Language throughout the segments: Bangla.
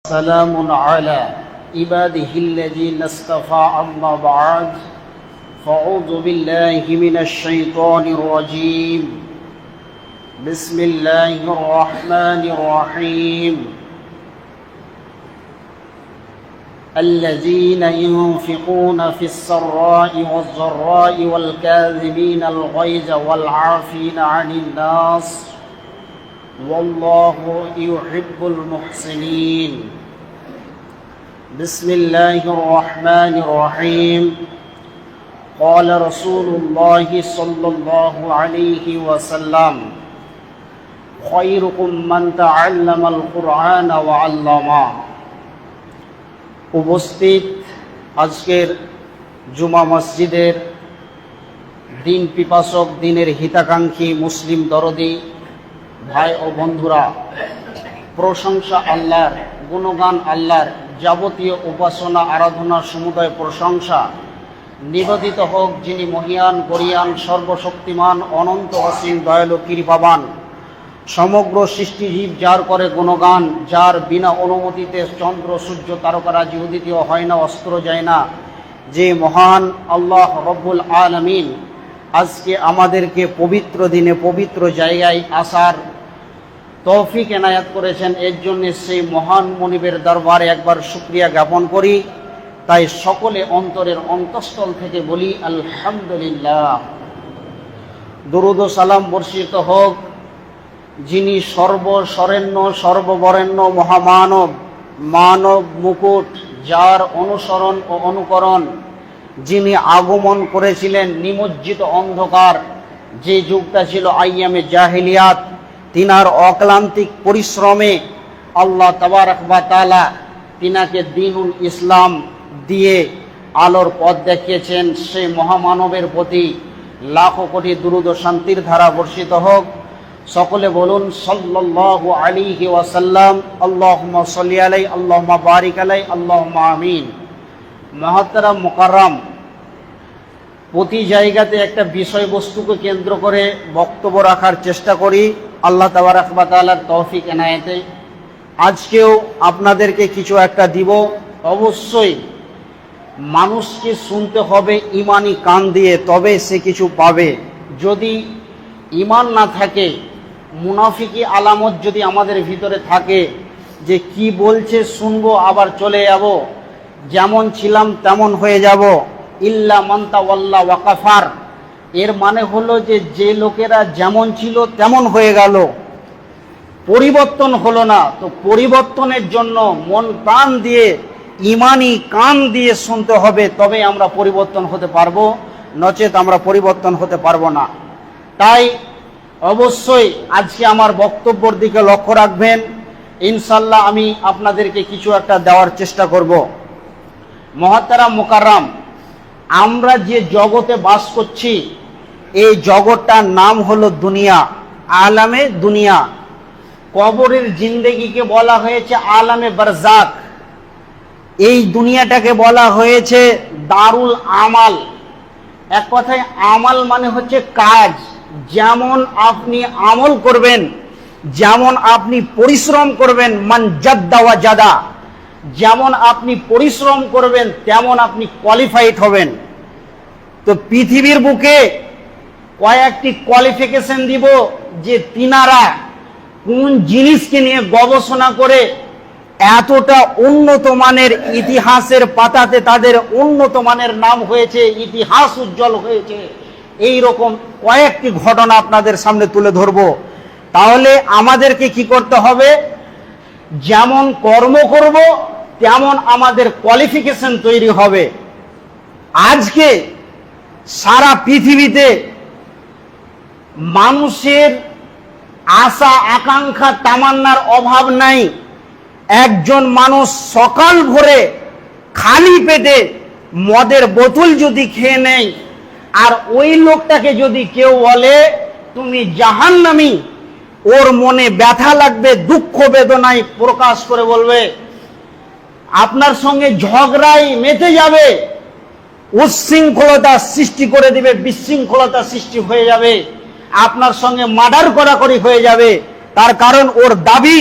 سلام على عباده الذين اصطفى أما بعد فأعوذ بالله من الشيطان الرجيم بسم الله الرحمن الرحيم الذين ينفقون في السراء والضراء والكاظمين الغيظ والعافين عن الناس والله يحب المحسنين بسم الله الرحمن الرحيم قال رسول الله صلى الله عليه وسلم خيركم من تعلم القرآن وعلمه উপস্থিত আজকের জুমা মসজিদের দিন পিপাসক দিনের হিতাকাঙ্ক্ষী মুসলিম দরদি ভাই ও বন্ধুরা, প্রশংসা আল্লাহর, গুণগান আল্লাহর, যাবতীয় উপাসনা আরাধনা সমুদয় প্রশংসা নিবেদিত হোক যিনি মহিয়ান গরিয়ান সর্বশক্তিমান অনন্ত অসীম দয়ালু কৃপাবান। সমগ্র সৃষ্টিজীব যার করে গুণগান, যার বিনা অনুমতিতে চন্দ্র সূর্য তারকারাজি উদিত হয় না, অস্ত্র যায় না, যে মহান আল্লাহ রব্বুল আলামিন আজকে আমাদেরকে পবিত্র দিনে পবিত্র জায়গায় আসার তৌফিক এনায়াত করেছেন, এর জন্য সেই মহান মনিবের দরবারে একবার শুকরিয়া জ্ঞাপন করি। তাই সকলে অন্তরের অন্তঃস্থল থেকে বলি আলহামদুলিল্লাহ। দরুদ ও সালাম বর্ষিত হোক যিনি সর্বশরেণ্য সর্ববরেণ্য মহামানব, মানব মুকুট, যার অনুসরণ ও অনুকরণ যিনি আগমন করেছিলেন নিমজ্জিত অন্ধকার যে যুগটা ছিল আইয়ামে জাহিলিয়াত, তিনার অক্লান্তিক পরিশ্রমে আল্লাহ তাবারক ওয়া তাআলা তিনাকে দ্বীনুল ইসলাম দিয়ে আলোর পথ দেখিয়েছেন। সেই মহামানবের প্রতি লাখো কোটি দুরূদ ও শান্তির ধারা বর্ষিত হোক। সকলে বলুন সাল্লাল্লাহু আলাইহি ওয়াসাল্লাম, আল্লাহুম্মা সাল্লি আলাইহি, আল্লাহুম্মা বারিক আলাইহি, আল্লাহুম্মা আমিন। মুহতারাম মুকাররম, প্রতি জায়গাতে একটা বিষয়বস্তুকে কেন্দ্র করে বক্তব্য রাখার চেষ্টা করি আল্লাহ তাবারক ওয়া তাআলার তৌফিক এনায়েতে। আজকেও আপনাদেরকে কিছু একটা দিব। অবশ্যই মানুষকে শুনতে হবে ইমানি কান দিয়ে, তবে সে কিছু পাবে। যদি ইমান না থাকে, মুনাফিকি আলামত যদি আমাদের ভিতরে থাকে যে কি বলছে শুনবো আবার চলে যাব, যেমন ছিলাম তেমন হয়ে যাব, ইল্লা মান তাওয়াল্লা ওয়া কাফার, এর মানে হলো যে লোকেরা যেমন ছিল তেমন হয়ে গেল, পরিবর্তন হলো না। তো পরিবর্তনের জন্য মন প্রাণ দিয়ে ইমানি কান দিয়ে শুনতে হবে, তবে আমরা পরিবর্তন হতে পারবো, নচেত আমরা পরিবর্তন হতে পারবো না। তাই অবশ্যই আজকে আমার বক্তব্যের দিকে লক্ষ্য রাখবেন। ইনশাল্লাহ আমি আপনাদেরকে কিছু একটা দেওয়ার চেষ্টা করব। মুহতারাম মুকাররম, আমরা যে জগতে বাস করছি এই জগৎটার নাম হলো দুনিয়া, আলামে দুনিয়া। কবরের জিন্দেগিকে বলা হয়েছে আলামে বারজাক। এই দুনিয়াটাকে বলা হয়েছে দারুল আমাল। এক কথায় আমাল মানে হচ্ছে কাজ। যেমন আপনি আমল করবেন, যেমন আপনি পরিশ্রম করবেন, মান জাদ্দা ওয়া জাদা, যেমন আপনি পরিশ্রম করবেন তেমন আপনি কোয়ালিফাইড হবেন। তো পৃথিবীর বুকে কয়েকটি কোয়ালিফিকেশন দিব যে তিনারা কোন জিনিসকে নিয়ে গবেষণা করে এতটা উন্নত মানের ইতিহাসের পাতাতে তাদের উন্নত মানের নাম হয়েছে, ইতিহাস উজ্জ্বল হয়েছে। এই রকম কয়েকটি ঘটনা আপনাদের সামনে তুলে ধরব। তাহলে আমাদেরকে কি করতে হবে? যেমন কর্ম করব তেমন আমাদের কোয়ালিফিকেশন তৈরি হবে। আজকে সারা পৃথিবীতে মানুষের আশা আকাঙ্ক্ষা তামান্নার অভাব নাই। একজন মানুষ সকাল ভোরে খালি পেটে মদের বোতল যদি খেয়ে নেয়, আর ওই লোকটাকে যদি কেউ বলে তুমি জাহান্নামী, ওর মনে ব্যথা লাগবে, দুঃখ বেদনায় প্রকাশ করে বলবে, আপনার সঙ্গে ঝগড়ায় মেতে যাবে, উচ্ছৃঙ্খলতা সৃষ্টি করে দিবে, বিশৃঙ্খলতা সৃষ্টি হয়ে যাবে, আপনার সঙ্গে মার্ডার করাকরি হয়ে যাবে। তার কারণ ওর দাবি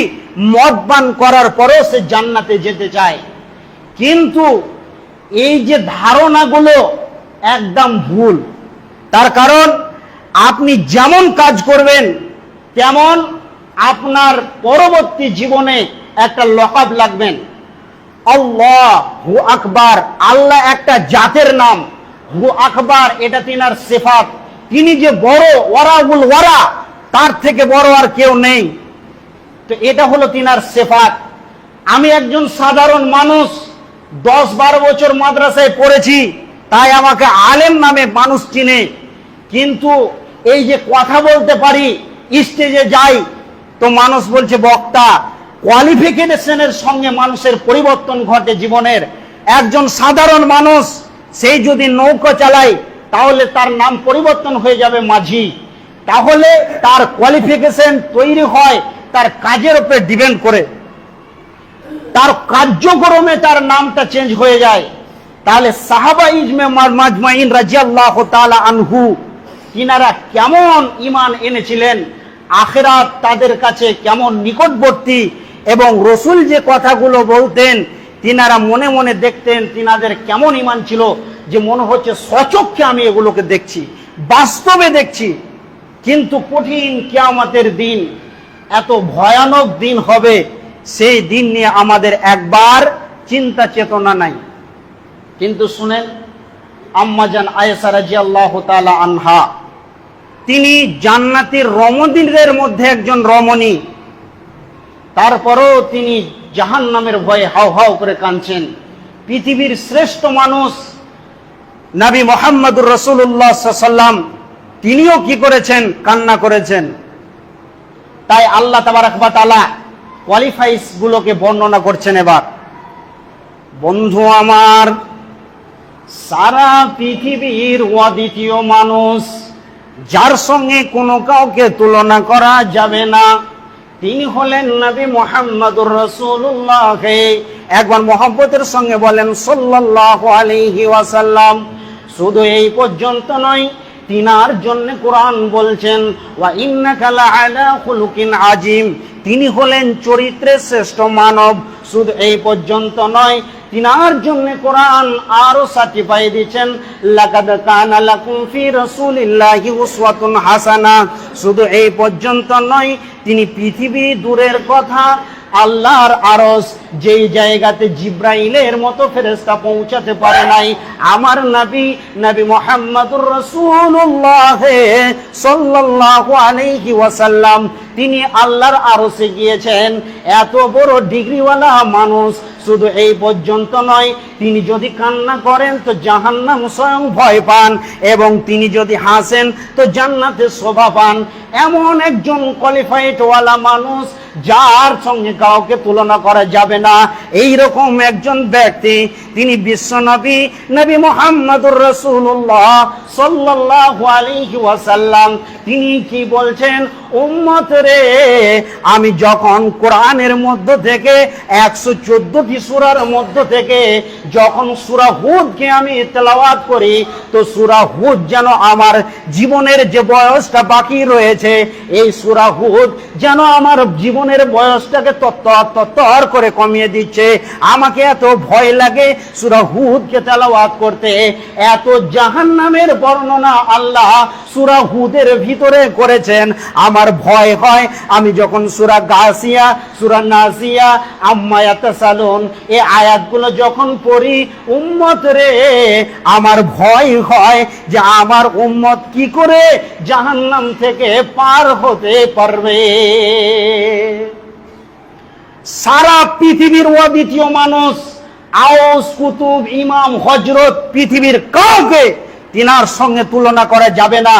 মদ পান করার পরেও সে জান্নাতে যেতে চায়। কিন্তু এই যে ধারণাগুলো একদম ভুল। তার কারণ আপনি যেমন কাজ করবেন তেমন আপনার পরবর্তী জীবনে একটা লকব লাগবেন। আল্লাহু আকবার, আল্লাহ একটা জাতের নাম, হু আকবার এটা তিনার সিফাত। তিনি যে বড়, ওয়ারাউল ওয়ারা, তার থেকে বড় আর কেউ নেই। তো এটা হলো তিনার সিফাত। আমি একজন সাধারণ মানুষ, 10-12 বছর মাদ্রাসায় পড়েছি, তাই আমাকে আলেম নামে মানুষ চিনে। কিন্তু এই যে কথা বলতে পারি, স্টেজে যাই, তো মানুষ বলছে বক্তা। কোয়ালিফিকেশনের সঙ্গে মানুষের পরিবর্তন ঘটে জীবনের। একজন সাধারণ মানুষ সেই যদি নৌকা চালায় তাহলে তার নাম পরিবর্তন হয়ে যাবে মাঝি। তাহলে তার কোয়ালিফিকেশন তৈরি হয় তার কাজের উপরে ডিপেন্ড করে, তার কার্যক্রমে তার নামটা চেঞ্জ হয়ে যায়। তাহলে সাহাবা ইজমে মাজমাইন রাদিয়াল্লাহু তাআলা আনহু তিনারা কেমন ঈমান এনেছিলেন, আখিরাত তাদের কাছে কেমন নিকটবর্তী, এবং রসুল যে কথাগুলো বলতেন তিনারা মনে মনে দেখতেন তিনাদের কেমন ঈমান ছিল, যে মনে হচ্ছে সচক্ষে আমি এগুলোকে দেখছি, বাস্তবে দেখছি। কিন্তু কঠিন কিয়ামতের দিন, এত ভয়ানক দিন হবে, সেই দিন নিয়ে আমাদের একবার চিন্তা চেতনা নাই। কিন্তু শুনেন, আম্মাজান আয়েশা রাদিয়াল্লাহু তাআলা আনহা, তিনি জান্নাতের রমণীদের মধ্যে একজন রমণী, তারপরেও তিনি জাহান্নামের ভয়ে হাউ হাউ করে কাঁদছেন। পৃথিবীর শ্রেষ্ঠ মানুষ নবী মুহাম্মদুর রাসূলুল্লাহ সাল্লাল্লাহু আলাইহি ওয়াসাল্লাম, তিনিও কি করেছেন? কান্না করেছেন। তাই আল্লাহ তাবারক ওয়া তাআলা কোয়ালিফাইস গুলোকে বর্ণনা করছেন। এবার বন্ধু আমার, সারা পৃথিবীর অদ্বিতীয় মানুষ, যার সঙ্গে কোনো কাউকে তুলনা করা যাবে না, তিনি হলেন নবী মুহাম্মদুর রাসূলুল্লাহ। একবার মহব্বতের সঙ্গে বলেন সাল্লাল্লাহু আলাইহি ওয়াসাল্লাম। শুধু এই পর্যন্ত নয়, তিনার জন্য কোরআন বলছেন ওয়া ইন্নাকা লাআলা খুলুকিন আযীম, তিনি হলেন চরিত্রের শ্রেষ্ঠ মানব। শুধু এই পর্যন্ত নয়, তিনার জন্য কোরআন আরো সার্টিফাই দিচ্ছেন লাকাদ কানা লাকুম ফি রাসূলিল্লাহি উসওয়াতুন হাসানা। শুধু এই পর্যন্ত নয়, তিনি পৃথিবী দূরের কথা, আল্লাহর আরশ যেই জায়গাতে জিব্রাইলের মতো ফেরেশতা পৌঁছাতে পারে নাই, আমার নবী নবী মুহাম্মদুর রাসূলুল্লাহ সাল্লাল্লাহু আলাইহি ওয়াসাল্লাম তিনি আল্লাহর আরশে গিয়েছেন। এত বড় ডিগ্রিওয়ালা মানুষ। শুধু এই পর্যন্ত নয়, তিনি যদি কান্না করেন তো জাহান্নাম স্বয়ং ভয় পান, এবং তিনি যদি হাসেন তো জান্নাতে শোভা পান। এমন একজন কোয়ালিফাইড ওয়ালা মানুষ, যার সঙ্গে কাউকে তুলনা করা যাবে না। এই রকম একজন ব্যক্তি, তিনি বিশ্বনবী নবী মুহাম্মদুর রাসূলুল্লাহ সাল্লাল্লাহু আলাইহি ওয়াসাল্লাম। তিনি কি বলছেন? উম্মত রে, আমি যখন কোরআনের মধ্য থেকে 114টি সূরার মধ্য থেকে যখন সূরা হুদকে আমি তেলাওয়াত করি, তো সূরা হুদ যেন আমার জীবনের যে বয়সটা বাকি রয়েছে, এই সূরা হুদ যেন আমার জীবনের বয়সটাকে তত্তর করে কমিয়ে দিচ্ছে। আমাকে এত ভয় লাগে সূরা হুদকে তেলাওয়াত করতে। এত জাহান্নামের বর্ণনা আল্লাহ সূরা হুদের ভিতরে করেছেন, আমার ভয় হয় আমি যখন সূরা গাসিয়া, সূরা নাসিয়া, আম্মা ইয়াতাসালুন এই আয়াতগুলো যখন পড়ি, উম্মত রে, আমার ভয় হয় যে আমার উম্মত কি করে জাহান্নাম থেকে পার হতে পারবে। সারা পৃথিবীর অদ্বিতীয় মানুষ, আউস, কুতুব, ইমাম, হযরত, পৃথিবীর কাউকে তিনার সঙ্গে তুলনা করা যাবে না।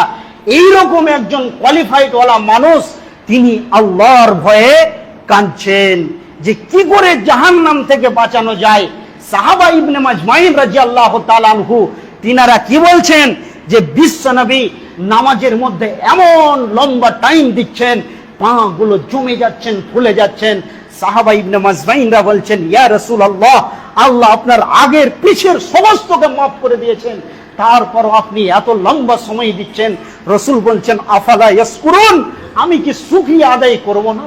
এইরকম একজন কোয়ালিফাইড ওয়ালা মানুষ, তিনি আল্লাহর ভয়ে কাঁদছেন যে কি করে জাহান্নাম থেকে বাঁচানো যায়। সাহাবা ইবনে মাজমাইন রাদিয়াল্লাহু তাআলা আনহু তিনারা কি বলছেন? যে বিশ্বনবী নামাজের মধ্যে এমন লম্বা টাইম দিচ্ছেন, পা গুলো জমে যাচ্ছেন, ফুলে যাচ্ছেন। সাহাবা ইবনে মাজমাইনরা বলছেন, ইয়া রাসূলুল্লাহ, আল্লাহ আপনার আগের পিছের সমস্তকে মাফ করে দিয়েছেন, তারপর আপনি এত লম্বা সময় দিচ্ছেন। রাসূল বলছেন, আফালা ইয়াসকুরুন, আমি কি শুকরিয়া আদায় করব না?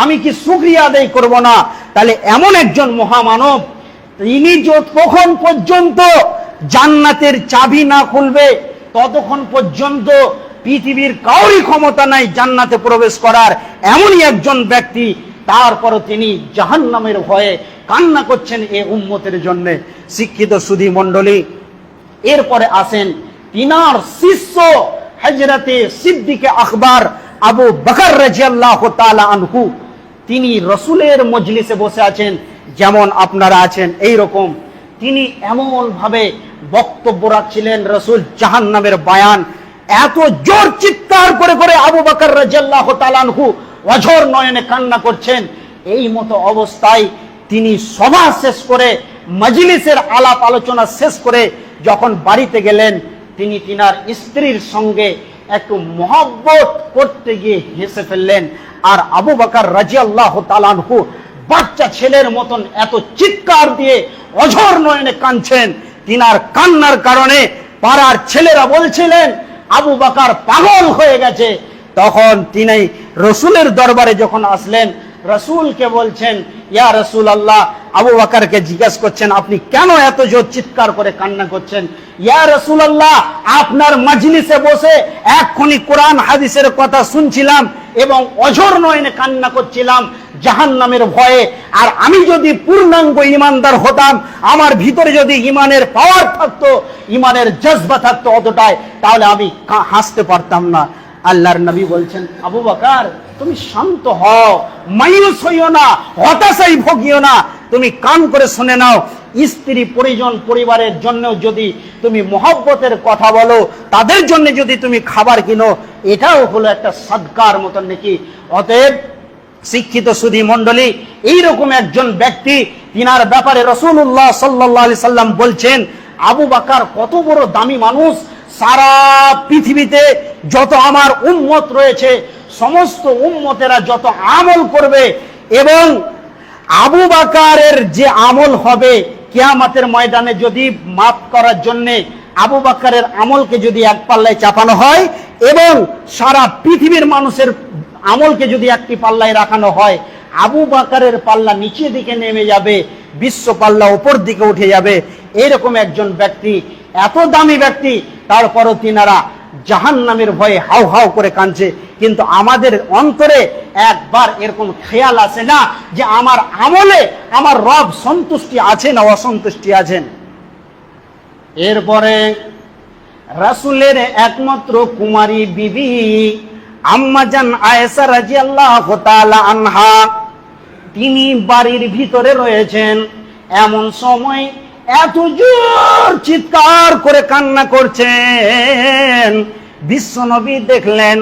আমি কি শুকরিয়া আদায় করব না? তাহলে এমন একজন মহামানব, তিনি যতক্ষণ পর্যন্ত জান্নাতের চাবি না খুলবে ততক্ষণ পর্যন্ত পৃথিবীর কাউরি ক্ষমতা নাই জান্নাতে প্রবেশ করার। এমনই একজন ব্যক্তি, তারপরও তিনি জাহান্নামের ভয়ে কান্না করছেন এই উম্মতের জন্য। শিক্ষিত সুধী মণ্ডলী, এরপরে আসেন তিনার শিষ্য হযরতে সিদ্দিকে আকবর আবু বকর রাদিয়াল্লাহু তাআলা আনহু। তিনি রসুলের মজলিসে বসে আছেন, যেমন আপনারা আছেন এই রকম। তিনি এমন ভাবে বক্তব্য রাখছিলেন, রসুল জাহান্নামের বয়ান, এত জোর চিৎকার করে করে আবু বকর রাদিয়াল্লাহু তাআলা আনহু অঝর নয়নে কান্না করছেন। এই মতো অবস্থায় তিনি সভা শেষ করে, মজলিসের আলাপ আলোচনা শেষ করে যখন বাড়িতে গেলেন, তিনি তিনার স্ত্রীর সঙ্গে একটু মহব্বত করতে গিয়ে হেসে ফেললেন। আর আবু বকর রাদিয়াল্লাহু তাআলা আনহু বাচ্চা ছেলের মতন এত চিৎকার দিয়ে অঝর নয়নে কাঁদছেন। তিনার কান্নার কারণে পাড়ার ছেলেরা বলছিলেন আবু বকর পাগল হয়ে গেছে। তখন তিনি রসুলের দরবারে যখন আসলেন, রসুলকে বলছেন, ইয়া রাসূলুল্লাহ, আবু বকরকে জিজ্ঞাসা করছেন, আপনি কেন এত জোর চিৎকার করে কান্না করছেন? ইয়া রাসূলুল্লাহ, আপনার মজলিসে বসে এক্ষুনি কোরআন হাদিসের কথা শুনছিলাম এবং অঝর নয়নে কান্না করছিলাম জাহান্নামের ভয়ে। আর আমি যদি পূর্ণাঙ্গ ঈমানদার হতাম, আমার ভিতরে যদি ঈমানের পাওয়ার থাকতো, ঈমানের জজবা থাকতো অতটাই, তাহলে আমি হাসতে পারতাম না। আল্লাহর নবী বলছেন, আবু বকর তুমি শান্ত হও, মায়ুস হইও না, হতাশায় ভোগিও না, তুমি কান করে শুনে নাও। স্ত্রী পরিজন পরিবারের জন্য যদি তুমি মহব্বতের কথা বলো, তাদের জন্য যদি তুমি খাবার কিনো, এটাও হলো একটা সাদকার মতন নাকি। অতএব শিক্ষিত সুধী মণ্ডলী, এইরকম একজন ব্যক্তি, তিনার ব্যাপারে রাসূলুল্লাহ সাল্লাল্লাহু আলাইহি সাল্লাম বলছেন, আবু বকর কত বড় দামি মানুষ, সারা পৃথিবীতে যত আমার উম্মত রয়েছে, সমস্ত উম্মতেরা যত আমল করবে এবং আবু বকরের যে আমল হবে কিয়ামতের ময়দানে, যদি মাফ করার জন্য আবু বকরের আমলকে যদি এক পাল্লায় চাপানো হয় এবং সারা পৃথিবীর মানুষের আমলকে যদি একটি পাল্লায় রাখানো হয়, আবু বকরের পাল্লা নিচের দিকে নেমে যাবে, বিশ্ব পাল্লা উপর দিকে উঠে যাবে। এরকম একজন ব্যক্তি, এত দামি ব্যক্তি, তারপরও তিনারা জাহান্নামের ভয়ে হাউ হাউ করে কাঁদছে। কিন্তু আমাদের অন্তরে একবার এরকম খেয়াল আসে না যে আমার আমলে আমার রব সন্তুষ্টি আছে না অসন্তুষ্টি আছেন? এরপরে রাসূলের একমাত্র কুমারী বিবি আম্মাজান আয়েশা রাদিয়াল্লাহু তাআলা আনহা, তিনি বাড়ির ভিতরে রয়েছেন। এমন সময় এত জোর চিৎকার করে কান্না করছেন, বিশ্বনবী দেখলেন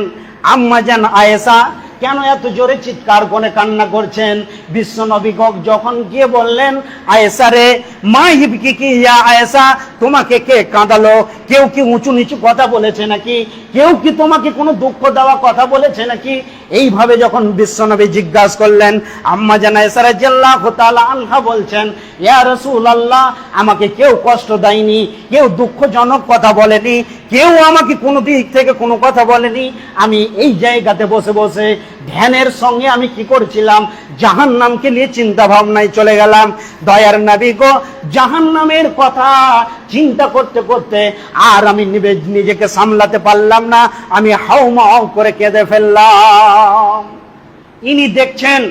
আম্মাজান আয়েশা কেন এত জোরে চিৎকার করে কান্না করছেন। বিশ্বনবী যখন গিয়ে বললেন, আয়েশা রে, মা হিবকি কি ইয়া আয়েশা, তোমাকে কে কাঁদালো? কেউ কি উঁচু নিচু কথা বলেছে নাকি? কেউ কি তোমাকে কোনো দুঃখ দেওয়া কথা বলেছে নাকি? এইভাবে যখন বিশ্বনবী জিজ্ঞাসা করলেন, আম্মাজান আয়েশা রাদিয়াল্লাহু তাআলা আনহা বলছেন, ইয়া রাসূলুল্লাহ, আমাকে কেউ কষ্ট দেয়নি, কেউ দুঃখজনক কথা বলেনি, কেউ আমাকে কোনো দিক থেকে কোনো কথা বলেনি। আমি এই জায়গাতে বসে বসে ধ্যানের সঙ্গে আমি কি করছিলাম, জাহান্নামকে নিয়ে চিন্তা ভাবনায় চলে গেলাম। দয়ার নবী গো, জাহান্নামের কথা চিন্তা করতে করতে আর আমি নিজেকে সামলাতে পারলাম না, আমি হাউমাউ করে কেঁদে ফেললাম। ইনি দেখছেন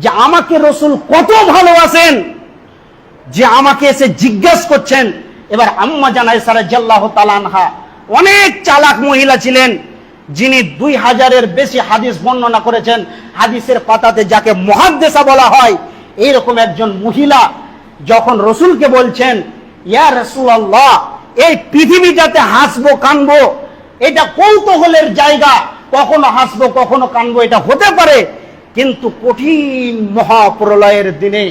যে আমাকে রসুল কত ভালোবাসেন, যে আমাকে এসে জিজ্ঞাসা করছেন। এবার আম্মাজান আয়েশা রাদিয়াল্লাহু তাআলা আনহা অনেক চালাক মহিলা ছিলেন, যিনি 2000-এর বেশি হাদিস বর্ণনা করেছেন। হাদিসের পাতাতে যাকে মুহাদ্দিসা বলা হয়, এইরকম একজন মহিলা যখন রসুলকে বলছেন, ইয়া রাসূলুল্লাহ, এই পৃথিবীটাতে হাসবো কানবো এটা কৌতূহলের জায়গা, কখনো হাসবো কখনো কানবো এটা হতে পারে, কিন্তু কঠিন মহাপ্রলয়ের দিনে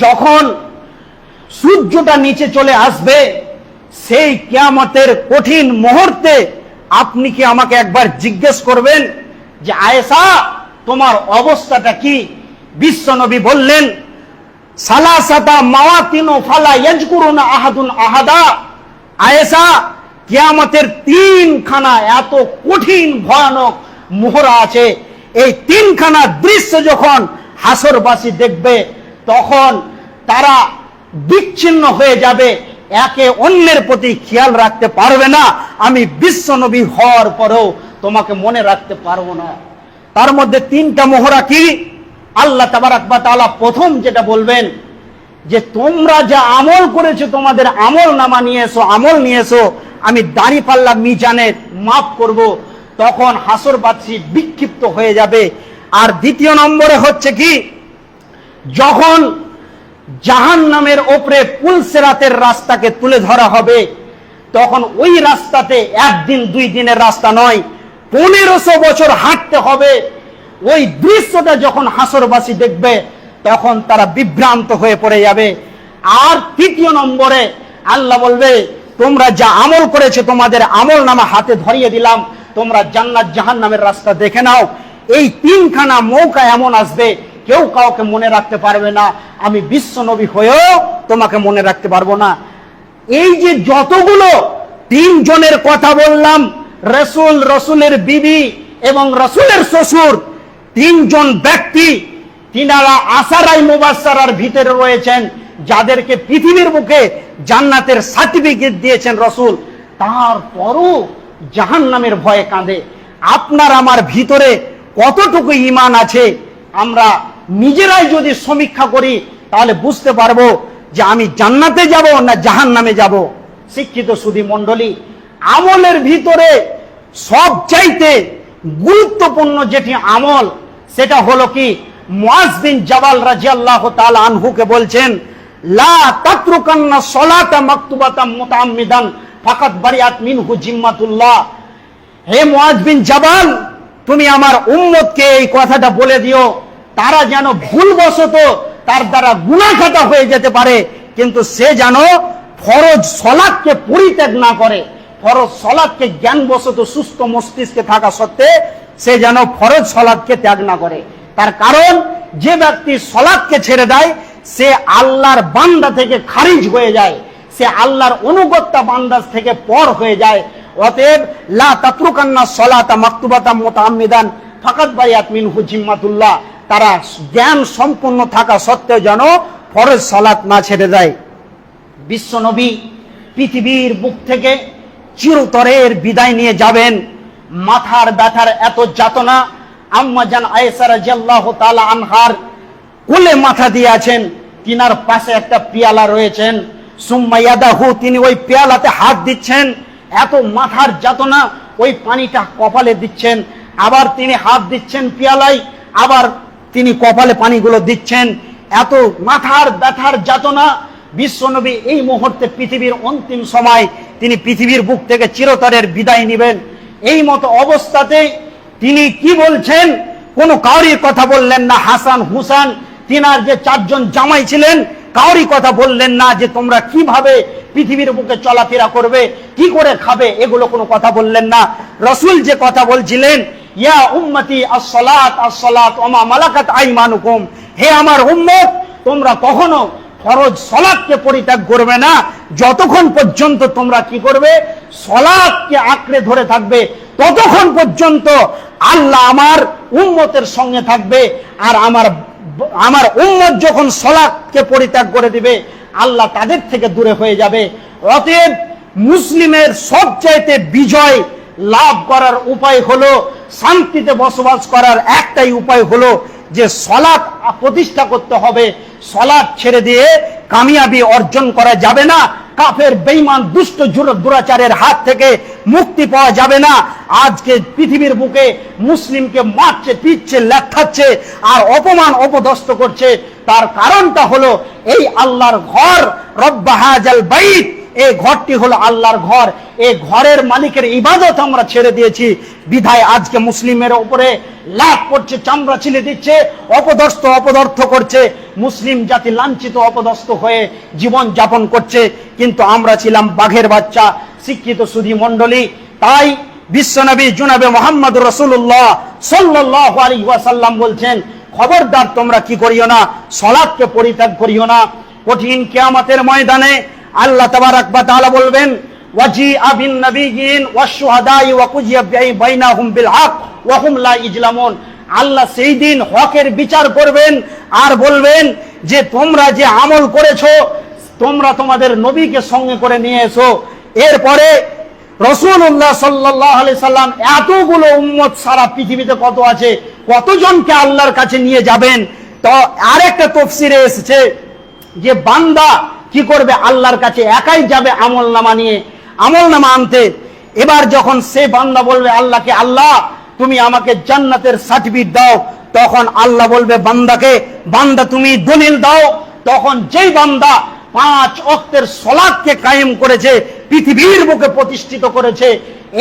যখন সূর্যটা নিচে চলে আসবে, সেই কিয়ামতের কঠিন মুহূর্তে আপনি কি আমাকে একবার জিজ্ঞেস করবেন যে আয়েশা তোমার অবস্থাটা কি? বিশ্বনবী বললেন, সালাসাতা মাওয়াতিনু ফালা ইয়াজকুরুনা আহাদুন আহাদা। আয়েশা, কিয়ামতের 3খানা এত কঠিন ভয়ানক মোহরা আছে, এই তিনখানা দৃশ্য যখন হাসরবাসী দেখবে তখন তারা বিচ্ছিন্ন হয়ে যাবে, একে অন্যের প্রতি খেয়াল রাখতে পারবে না। আমি বিশ্ব নবী হওয়ার পরেও তোমাকে মনে রাখতে পারবো না। তার মধ্যে তিনটা মোহরা কি? আল্লাহ তাবারাক ওয়া তাআলা প্রথম যেটা বলবেন যে তোমরা যা আমল করেছো, তোমাদের আমল নামা নিয়ে এসো, আমল নিয়ে এসো, আমি দাঁড়িপাল্লা মিজানে মাফ করব। তখন হাসরবাসী বিক্ষিপ্ত হয়ে যাবে। আর দ্বিতীয় নম্বরে হচ্ছে কি, যখন জাহান্নামের ওপরে পুলসিরাতের রাস্তাকে তুলে ধরা হবে, তখন ওই রাস্তাতে একদিন দুই দিনের রাস্তা নয়, 1500 বছর হাঁটতে হবে। ওই দৃশ্যটা যখন হাসরবাসী দেখবে তখন তারা বিভ্রান্ত হয়ে পড়ে যাবে। আর তৃতীয় নম্বরে আল্লাহ বলবে তোমরা যা আমল করেছো তোমাদের আমল নামা হাতে ধরিয়ে দিলাম, তোমরা জান্নাত জাহান্নামের রাস্তা দেখে নাও। এই তিনখানা মৌকা এমন আসবে কেউ কাউকে মনে রাখতে পারবে না। আমি বিশ্ব নবী হয়েও তোমাকে মনে রাখতে পারবো না। এই যে যতগুলো তিনজনের কথা বললাম, রসুল, রসুলের বিবি এবং রসুলের শ্বশুর, তিনজন ব্যক্তি তিনারা আশারাই মুবাশশারার ভিতরে রয়েছেন, যাদেরকে পৃথিবীর বুকে জান্নাতের সার্টিফিকেট দিয়েছেন রসুল। তারপরও জাহান্নামের ভয়ে কাঁদে। আপনার আমার ভিতরে কতটুকু ঈমান আছে আমরা নিজেরাই যদি সমীক্ষা করি তাহলে বুঝতে পারবো যে আমি জান্নাতে যাব না জাহান্নামে যাব। শিক্ষিত সুধী মণ্ডলী, আমলের ভিতরে সবচাইতে গুরুত্বপূর্ণ যেটি আমল সেটা হলো কি, মুআজ বিন জাবাল রাদিয়াল্লাহু তাআলা আনহুকে বলছেন, লা তাতরুকান্না সলাতা মাকতুবাতাম মুতাআম্মিদান ফাকাত বারিআত মিনহু জিম্মাতুল্লাহ। হে মুআজ বিন জাবাল, তুমি আমার উম্মতকে এই কথাটা বলে দিও, তারা যেন ভুলবশত তার দ্বারা গুনাহ খাতা হয়ে যেতে পারে, কিন্তু সে যেন ফরজ সলাতকে পরিত্যাগ না করে। ফরজ সলাতকে জ্ঞানবশত সুস্থ মস্তিষ্কে থাকা সত্ত্বে সে যেন ফরজ সলাতকে ত্যাগ না করে। তার কারণ যে ব্যক্তি সলাতকে ছেড়ে দেয় সে আল্লাহর বান্দা থেকে খারিজ হয়ে যায়, সে আল্লাহর অনুগত্যা বান্দা থেকে পর হয়ে যায়। অতএব লা তাতরুকান্না সলাতা মাকতুবাতাম মুতাআম্মিদান ফাকাত বারিআত মিনহু জিম্মাতুল্লাহ, তারা জ্ঞান সম্পন্ন থাকা সত্ত্বেও যেন ফরজ সালাত না ছেড়ে দেয়। বিশ্ব নবী পৃথিবীর বুক থেকে চিরতরের বিদায় নিয়ে যাবেন। মাথার ব্যথার এত যাতনা, আম্মা জান আয়েশা রাদিয়াল্লাহু তাআলা আনহার কোলে মাথা দিয়ে আছেন, তিনার পাশে একটা পেয়ালা রয়েছেন, সুম্মা ইয়াদাহু, তিনি ওই পেয়ালাতে হাত দিচ্ছেন। এত মাথার যাতনা, ওই পানিটা কপালে দিচ্ছেন, আবার তিনি হাত দিচ্ছেন পেয়ালায়, আবার তিনি কপালে পানিগুলো দিচ্ছেন। এত মাথার ব্যথার যাতনা। বিশ্বনবী এই মুহূর্তে পৃথিবীর অন্তিম সময়, তিনি পৃথিবীর বুক থেকে চিরতরের বিদায় নেবেন। এই মতো অবস্থাতে তিনি কি বলছেন, কোনো কাউরির কথা বললেন না। হাসান হুসান তিনার যে চারজন জামাই ছিলেন কাউরি কথা বললেন না যে তোমরা কিভাবে পৃথিবীর বুকে চলাফেরা করবে, কি করে খাবে, এগুলো কোনো কথা বললেন না। রসুল যে কথা বলছিলেন, ইয়া উম্মতি আস-সালাত আস-সালাত ওয়া মা মালাকাত আইমানুকুম, হে আমার উম্মত, তোমরা কখনো ফরজ সালাতকে পরিত্যাগ করবে না যতক্ষণ পর্যন্ত তোমরা কি করবে, সালাতকে আঁকড়ে ধরে থাকবে, ততক্ষণ পর্যন্ত আল্লাহ আমার উম্মতের সঙ্গে থাকবে। আর আমার উম্মত যখন সালাতকে পরিত্যাগ করে দিবে আল্লাহ তাদের থেকে দূরে হয়ে যাবে। অতএব মুসলিমের সবচাইতে বিজয় লাভ করার উপায় হলো, শান্তিতে বসবাস করার একটাই উপায় হলো যে সালাত প্রতিষ্ঠা করতে হবে। সালাত ছেড়ে দিয়ে কামিয়াবি অর্জন করা যাবে না। কাফের বেঈমান দুষ্ট দুরাচারের হাত থেকে মুক্তি পাওয়া যাবে না। আজকে পৃথিবীর বুকে মুসলিমকে মারছে, পিটছে, লেখাচ্ছে আর অপমান অপদস্থ করছে। তার কারণটা হলো এই আল্লাহর ঘর, রব্বা হাযাল বাইত, এই ঘরটি হলো আল্লাহর ঘর। এই ঘরের মালিকের ইবাদত আমরা ছেড়ে দিয়েছি, বিধায় আজকে মুসলিমের উপরে লাভ করছে, চামড়া ছিলে দিচ্ছে, অপদস্থ অপদার্থ করছে। মুসলিম জাতি লাঞ্ছিত অপদস্থ হয়ে জীবন যাপন করছে, কিন্তু আমরা ছিলাম বাঘের বাচ্চা। শিক্ষিত সুধী মণ্ডলী, তাই বিশ্বনবী জনাবে মুহাম্মদ রাসূলুল্লাহ সাল্লাল্লাহু আলাইহি ওয়াসাল্লাম বলছেন, খবরদার তোমরা কি করিও না, সালাতকে পরিত্যাগ করিও না। কঠিন কিয়ামতের ময়দানে আল্লাহ তাবারাক ওয়া তাআলা বলবেন, ওয়াজিআ বিন নাবিয়্যিন ওয়াশ শুহাদাই ওয়া কুজিয়া বাইনাহুম বিল হক ওয়া হুম লা ইজলামুন। আল্লাহ সেই দিন হকের বিচার করবেন আর বলবেন যে তোমরা যে আমল করেছো তোমরা তোমাদের নবীকে সঙ্গে করে নিয়ে এসো। এরপরে রাসূলুল্লাহ সাল্লাল্লাহু আলাইহি সাল্লাম এতগুলো উম্মত সারা পৃথিবীতে কত আছে, কতজনকে আল্লাহর কাছে নিয়ে যাবেন। তো আরেকটা তাফসীরে এসেছে যে বান্দা কি করবে, আল্লাহর কাছে একাই যাবে আমলনামা নিয়ে, আমলনামা আনতে। এবার যখন সে বান্দা বলবে আল্লাহকে, আল্লাহ তুমি আমাকে জান্নাতের সার্টিফিকেট দাও, তখন আল্লাহ বলবে বান্দাকে, বান্দা তুমি দলিল দাও। তখন যেই বান্দা 5 ওয়াক্তের সালাতকে কায়েম করেছে, পৃথিবীর বুকে প্রতিষ্ঠিত করেছে,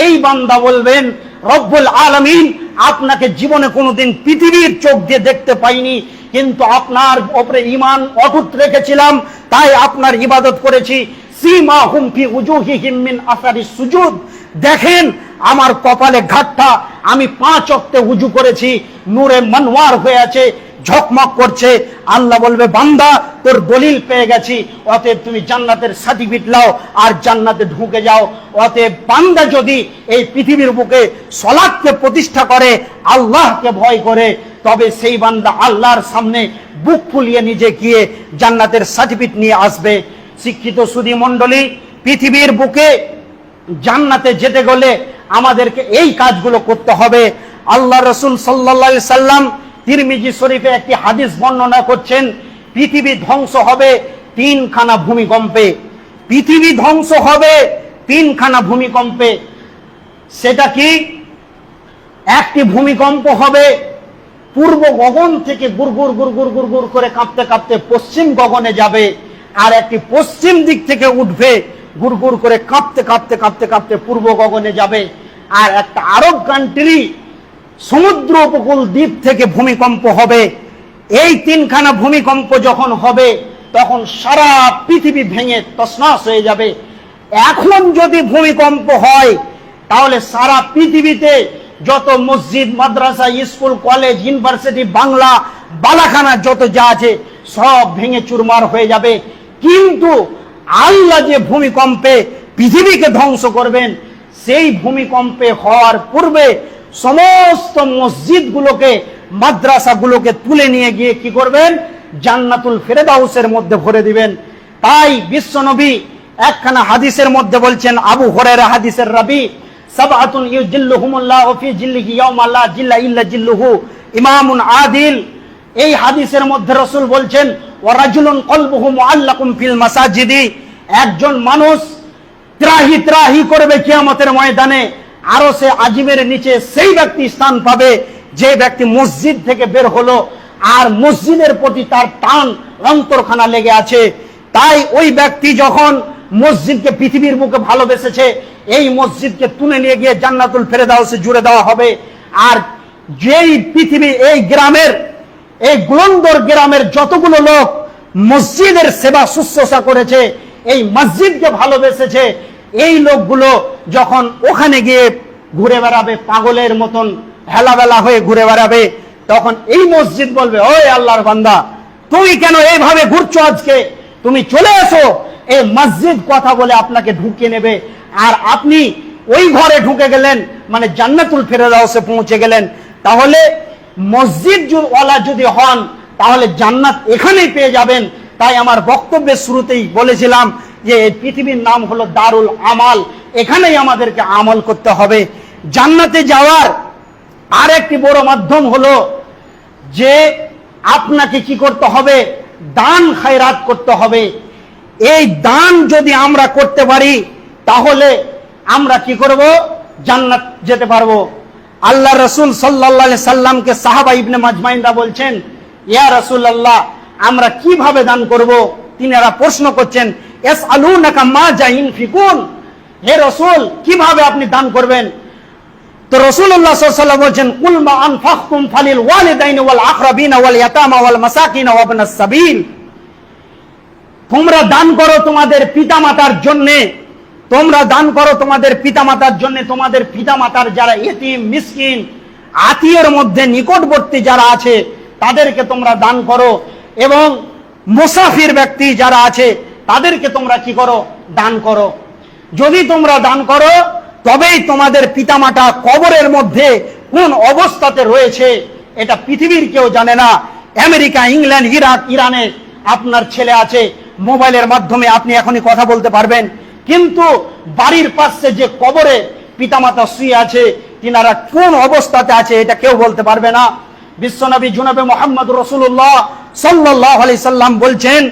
এই বান্দা বলবেন রব্বুল আলামিন আপনাকে জীবনে কোনোদিন পৃথিবীর চোখ দিয়ে দেখতে পাইনি, কিন্তু আপনার উপরে ঈমান অটুট রেখেছিলাম, তাই আপনার ইবাদত করেছি। সীমাহুম ফি উজুহিহিম মিন আসারিস সুজুদ, দেখেন আমার কপালে ঘাটটা, আমি 5 ওয়াক্তে উজু করেছি, নূরে মনওয়ার হয়ে আছে, ঝকমক করছে। আল্লাহ বলবে বান্দা তোর দলিল পেয়ে গেছি, অতএব তুমি জান্নাতের সার্টিফিকেট লাও আর জান্নাতে ঢুকে যাও। অতএব বান্দা যদি এই পৃথিবীর বুকে সালাতকে প্রতিষ্ঠা করে, আল্লাহকে ভয় করে, তবে সেই বান্দা আল্লাহর সামনে বুক ফুলিয়ে নিজে গিয়ে জান্নাতের সার্টিফিকেট নিয়ে আসবে। শিক্ষিত সুধী মণ্ডলী, পৃথিবীর বুকে জান্নাতে যেতে গেলে আমাদেরকে এই কাজগুলো করতে হবে। আল্লাহ রাসূল সাল্লাল্লাহু আলাইহি সাল্লাম তিরমিজি শরীফে একটি হাদিস বর্ণনা করছেন, পৃথিবী ধ্বংস হবে 3খানা ভূমিকম্পে। পৃথিবী ধ্বংস হবে 3খানা ভূমিকম্পে। সেটা কি? একটি ভূমিকম্প হবে পূর্ব গগন থেকে গুরগুর গুরগুর গুরগুর করে কাঁপতে কাঁপতে পশ্চিম গগনে যাবে, আর একটি পশ্চিম দিক থেকে উঠবে গুরগুর করে কাঁপতে কাঁপতে কাঁপতে কাঁপতে পূর্ব গগনে যাবে। আর একটা আরব কান্ট্রি সমুদ্র উপকূল দ্বীপ থেকে ভূমিকম্প হবে। এই 3খানা ভূমিকম্প যখন হবে তখন সারা পৃথিবী ভেঙে তছনছ হয়ে যাবে। এখন যদি ভূমিকম্প হয় তাহলে সারা পৃথিবীতে যত মসজিদ, মাদ্রাসা, স্কুল, কলেজ, ইউনিভার্সিটি, বাংলা, বালাখানা যত যা আছে সব ভেঙে চুরমার হয়ে যাবে। কিন্তু আল্লাহ যে ভূমিকম্পে পৃথিবীকে ধ্বংস করবেন, সেই ভূমিকম্পে হওয়ার পূর্বে সমস্ত মসজিদগুলোকে, মাদ্রাসাগুলোকে তুলে নিয়ে গিয়ে কি করবেন, জান্নাতুল ফেরদাউসের মধ্যে ভরে দিবেন। তাই বিশ্বনবী একখানা হাদিসের মধ্যে বলছেন, আবু হুরায়রা হাদিসের রাবী, সাবআতুন ইউজিল্লুহুমুল্লাহু ফি জিল্লিহি ইয়াওমা লা জিল্লা ইল্লা জিল্লুহু, ইমামুন আদিল। এই হাদিসের মধ্যে রাসূল বলছেন, ওয়া রাজুলুন কলবুহু মুআল্লাকুম ফিল মাসাজিদি, একজন মানুষ ত্রাহি ত্রাহি করবে কিয়ামতের ময়দানে, আরশে আজিমের নিচে সেই ব্যক্তি স্থান পাবে যে ব্যক্তি মসজিদ থেকে বের হলো আর মসজিদের প্রতি তার টান অন্তরখানা লেগে আছে। তাই ওই ব্যক্তি যখন মসজিদকে পৃথিবীর বুকে ভালোবেসেছে, এই মসজিদকে তুলে নিয়ে গিয়ে জান্নাতুল ফেরদাউসে জুড়ে দেওয়া হবে। আর যেই পৃথিবী, এই গ্রামের, এই গুলন্দর গ্রামের যতগুলো লোক মসজিদের সেবা শুশ্রূষা করেছে, এই মসজিদকে ভালোবেসেছে, এই লোকগুলো যখন ওখানে গিয়ে ঘুরে বেড়াবে, পাগলের মতন হেলাবেলা হয়ে ঘুরে বেড়াবে, তখন এই মসজিদ বলবে, ওই আল্লাহর বান্দা তুমি কেন এইভাবে ঘুরছো আজকে, তুমি চলে এসো। এই মসজিদ কথা বলে আপনাকে ঢুকিয়ে নেবে, আর আপনি ওই ঘরে ঢুকে গেলেন, মানে জান্নাতুল ফেরদাউসে পৌঁছে গেলেন। তাহলে মসজিদ ওয়ালা যদি হন তাহলে জান্নাত এখানেই পেয়ে যাবেন। তাই আমার বক্তব্যের শুরুতেই বলেছিলাম যে এই পৃথিবীর নাম হলো দারুল আমাল, এখানেই আমাদেরকে আমল করতে হবে। জান্নাতে যাওয়ার আর একটি বড় মাধ্যম হলো যে আপনাকে কি করতে হবে, দান খায়রাত করতে হবে। এই দান যদি আমরা করতে পারি তাহলে আমরা কি করব, জান্নাত যেতে পারবো। আল্লাহ রাসূল সাল্লাল্লাহু আলাইহি সাল্লামকে সাহাবা ইবনে মাজমাইনরা বলছেন, ইয়া রাসূলুল্লাহ আমরা কিভাবে দান করব? তিনারা প্রশ্ন করছেন, ইয়াসআলুনাকা মা জাইনফিকুন, হে রাসূল কিভাবে আপনি দান করবেন? তো রাসূলুল্লাহ সাল্লাল্লাহু আলাইহি ওয়াসাল্লাম বলেন, কুল মা আনফাকতুম ফালিল ওয়ালিদাইনি ওয়াল আকরাবিনা ওয়াল ইয়াতামা ওয়াল মাসাকিন ওয়া ইবনাস সাবিল, তোমরা দান করো তোমাদের পিতামাতার জন্য, তোমরা দান করো তোমাদের পিতামাতার জন্য, তোমাদের পিতামাতার যারা ইতিম, মিসকিন, আত্মীয়ের মধ্যে নিকটবর্তী যারা আছে তাদেরকে তোমরা দান করো, এবং মুসাফির ব্যক্তি যারা আছে তাদেরকে তোমরা কি করো, দান করো। যদি তোমরা দান করো তবেই তোমাদের পিতামাতা কবরের মধ্যে কোন অবস্থাতে রয়েছে এটা পৃথিবীর কেউ জানে না। আমেরিকা, ইংল্যান্ড, ইরাক, ইরানে আপনার ছেলে আছে, মোবাইলের মাধ্যমে আপনি এখনই কথা বলতে পারবেন, কিন্তু বাড়ির পাশে যে কবরে পিতামাতা শুয়ে আছে তিনারা কোন অবস্থাতে আছে এটা কেউ বলতে পারবে না। বিশ্বনবী জনাবে মুহাম্মদ রাসূলুল্লাহ সাল্লাল্লাহু আলাইহি সাল্লাম বলছেন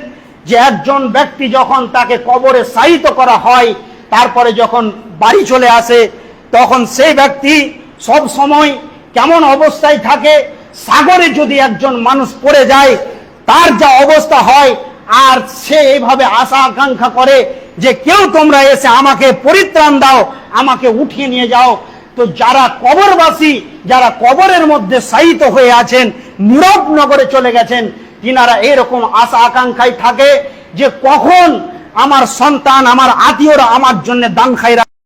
যে একজন ব্যক্তি যখন তাকে কবরে শায়িত করা হয়, তারপরে যখন বাড়ি চলে আসে, তখন সেই ব্যক্তি সব সময় কেমন অবস্থায় থাকে, সাগরে যদি একজন মানুষ পড়ে যায় তার যা অবস্থা হয়, আর সে এইভাবে আশা আকাঙ্ক্ষা করে যে কেউ তোমরা এসে আমাকে পরিত্রাণ দাও, আমাকে উঠিয়ে নিয়ে যাও। তো যারা কবরবাসী, যারা কবরের মধ্যে শায়িত হয়ে আছেন, নীরব নগরে চলে গেছেন, তিনারা এরকম আশা আকাঙ্ক্ষায় থাকে যে কখন আমার সন্তান, আমার আত্মীয়রা আমার জন্য দান খায়রা